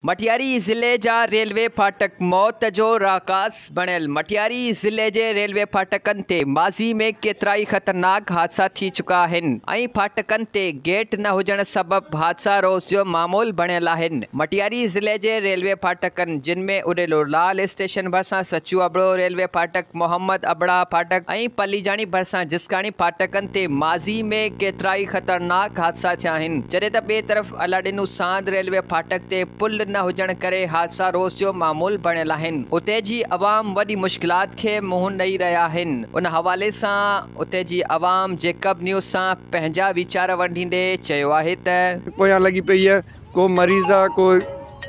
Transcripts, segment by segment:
मटियारी ज़िले जा रेलवे फाटक मौत जो राकास बणियल। मटियारी ज़िले जे रेलवे फाटकनि ते माज़ी में केतिराई ख़तरनाक हादसा थी चुका आहिनि ऐं फाटकनि ते गेट न हुजण सबबि हादसा रोज़ जो मामूल बणियल आहिनि। मटियारी ज़िले जे रेलवे फाटकनि जिन में उडेलो लाल स्टेशन भरिसां सचू अबड़ो रेलवे फाटक, मोहम्मद अबड़ा फाटक ऐं पलीजाणी भरिसां जिसकाणी फाटकनि ते माज़ी में केतिराई ख़तरनाक हादसा थिया आहिनि, जॾहिं त ॿिए तरफ़ अलाडिनू सांद रेलवे फाटक ते पुल न हुजण करे हादसा रोज़ जो मामूल बणियल आहिनि। उते जी अवाम वॾी मुश्किलात खे मुंहुं ॾेई रहिया आहिनि। उन हवाले सां उते जी अवाम जेकब न्यूज़ सां पंहिंजा वीचार वंडींदे चयो आहे त पोयां लगी पई है, को मरीज़ आहे, को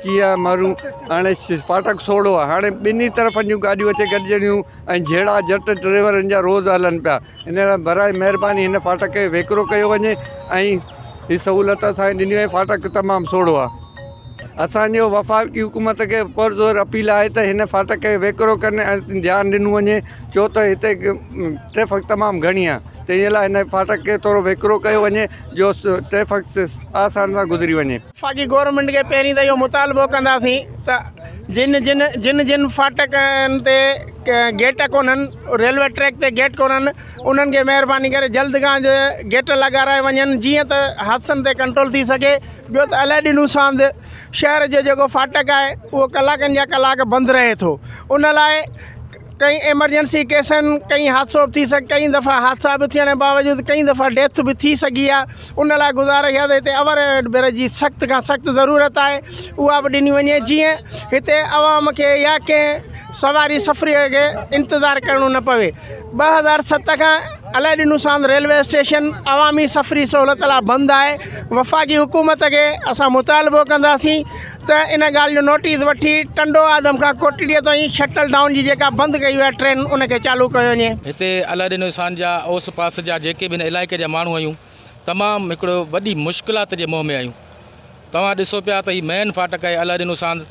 कीअं माण्हू हाणे फाटक सोड़ो आहे। हाणे ॿिन्ही तरफ़ जूं गाॾियूं अचे गॾिजणियूं ऐं जहिड़ा झट ड्राइवरनि जा रोज़ हलनि पिया। इन लाइ बराए महिरबानी हिन फाटक खे वेकिरो कयो वञे ऐं हीअ सहूलियत असांखे ॾिनी वञे। फाटक तमामु सोड़ो आहे। असांजो वफ़ाक़ी हुकूमत खे पुरज़ोर अपील आहे त हिन फाटक खे वेकिरो कनि ऐं ध्यानु ॾिनो वञे, छो त हिते ट्रैफ़िक तमामु घणी आहे। त इन लाइ हिन फाटक खे थोरो वेकिरो कयो वञे जो ट्रैफ़िक आसान सां गुज़री वञे। वफ़ाक़ी गवर्नमेंट खे पहिरीं त इहो मुतालबो कंदासीं त जिन फाटकनि ते गेट कोन्हनि, रेलवे ट्रैक ते गेट कोन्हनि, उन्हनि खे महिरबानी करे जल्द खां गेट लॻाराए वञनि जीअं त हादसनि ते कंट्रोल थी सघे। ॿियो त अलाडिनू सांद शहर जो जेको फाटक आहे उहो कलाकनि जा कलाक बंदि रहे थो। उन लाइ कई एमरजेंसी केसनि कई हादसो थी सघे, कई दफ़ा हादसा बि थियण जे बावजूदि कई दफ़ा डेथ बि थी सघी आहे। उन लाइ गुज़ारिश आहे त हिते अवर हेड जी सख़्त खां सख़्त ज़रूरत आहे, उहा बि ॾिनी वञे जीअं हिते आवाम खे या कंहिं सवारी सफ़रीअ खे इंतज़ारु करिणो न पवे। 2007 खां अलाडिनू सांद रेलवे स्टेशन अवामी सफ़री सहूलियत लाइ बंदि आहे। वफ़ाक़ी हुकूमत खे असां मुतालबो कंदासीं त इन ॻाल्हि जो नोटिस वठी टंडो आदम खां कोटड़ीअ ताईं शटल डाउन जी जेका बंदि कई आहे ट्रेन, उनखे चालू कयो वञे। हिते अलाडिनू सांद जा ओस पास जा जेके बि हिन इलाइक़े जा माण्हू आहियूं, तमामु हिकिड़ो वॾी मुश्किलात जे मुंहं में आहियूं। तव्हां ॾिसो पिया त हीउ मेन फाटक आहे अलाडिनू सांद,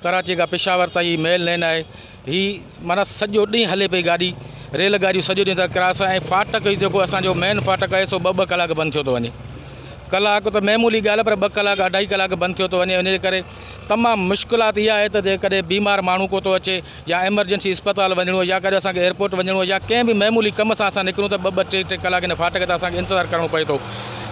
कराची खां पेशावर ताईं मेल लेन आहे। हीअ माना सॼो ॾींहुं हले पई गाॾी, रेल गाॾियूं सॼो ॾींहुं था क्रॉस। ऐं फाटक जेको असांजो मेन फाटक आहे सो 2-2 कलाक बंदि थियो थो वञे। कलाक त मामूली ॻाल्हि आहे, पर 2 कलाक 2.5 कलाक बंदि थियो थो वञे। इन जे करे तमामु मुश्किलात इहा आहे त जेकॾहिं बीमार माण्हू को थो अचे या एमरजेंसी अस्पताल वञिणो आहे या कॾहिं असांखे एयरपोर्ट वञिणो आहे या कंहिं बि मामूली कम सां असां निकिरूं त 2-2 कलाक हिन फाटक ते असांखे इंतज़ारु करिणो पए थो।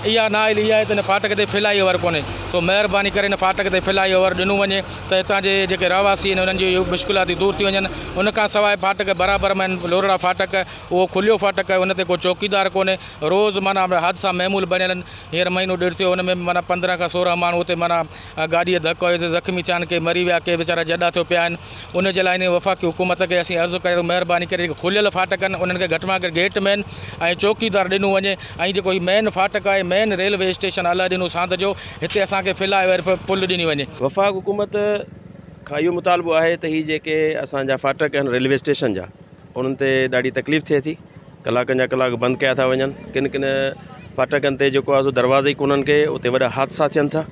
इहा नाइल इहा आहे त हिन फाटक ते फ्लाई ओवर कोन्हे, सो महिरबानी करे हिन फाटक ते फ्लाई ओवर ॾिनो वञे त हितां जे जेके रहवासी आहिनि उन्हनि जी इहो मुश्किलातूं दूर थी वञनि। उनखां सवाइ फाटक बराबरि में लोरड़ा फाटक, उहो खुलियो फाटक आहे, उन ते को चौकीदार कोन्हे। रोज़ माना हादसा महमूल बणियल आहिनि। हींअर महीनो ॾेढ थियो, हुन में माना 15 खां 16 माण्हू उते माना गाॾीअ धक हुयसि, ज़ख़्मी थिया आहिनि, के मरी विया, के वीचारा जॾा थियो पिया आहिनि। उन जे लाइ इन वफ़ाक़ी हुकूमत खे असीं अर्ज़ु कयूं महिरबानी करे जेके खुलियल फाटक आहिनि उन्हनि खे घटि में घटि गेट मैन ऐं चौकीदार ॾिनो वञे। ऐं जेको हीउ मेन फाटक आहे, मेन रेलवे स्टेशन अलाडिनू सांद जो, हिते असांखे फ्लाई ओवर पुल ॾिनी वञे। वफ़ाक़ हुकूमत खां इहो मुतालबो आहे त हीअ जेके असांजा फाटक आहिनि रेलवे स्टेशन जा, उन्हनि ते ॾाढी तकलीफ़ थिए थी। कलाकनि जा कलाक बंदि कया था वञनि। किन फाटकनि ते जेको आहे दरवाज़े ई कोन्हनि के, उते वॾा हादसा थियनि था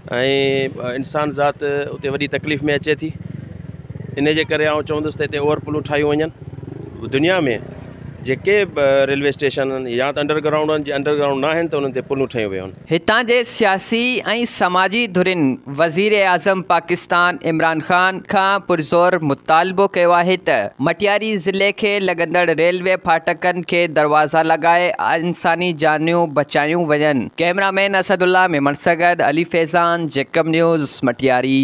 ऐं इंसान ज़ात उते वॾी तकलीफ़ में अचे थी। इन जे करे आउं चवंदुसि त हिते ओवर पुलूं ठाहियूं वञनि। दुनिया में जेके रेलवे स्टेशन आहिनि या त अंडरग्राउंड आहिनि, जे अंडरग्राउंड न आहिनि त उन्हनि ते पुलूं ठहियूं वियूं आहिनि। हितां जे सियासी ऐं समाजी धुरिन वज़ीर आज़म पाकिस्तान इमरान ख़ान खां पुरज़ोर मुतालबो कयो आहे त मटियारी ज़िले खे लॻंदड़ रेलवे फाटकनि खे दरवाज़ा लॻाए इंसानी जानियूं बचायूं वञनि। कैमरामैन असदुल्ला मेमन सगद, अली फैज़ान, जेकब न्यूज़, मटियारी।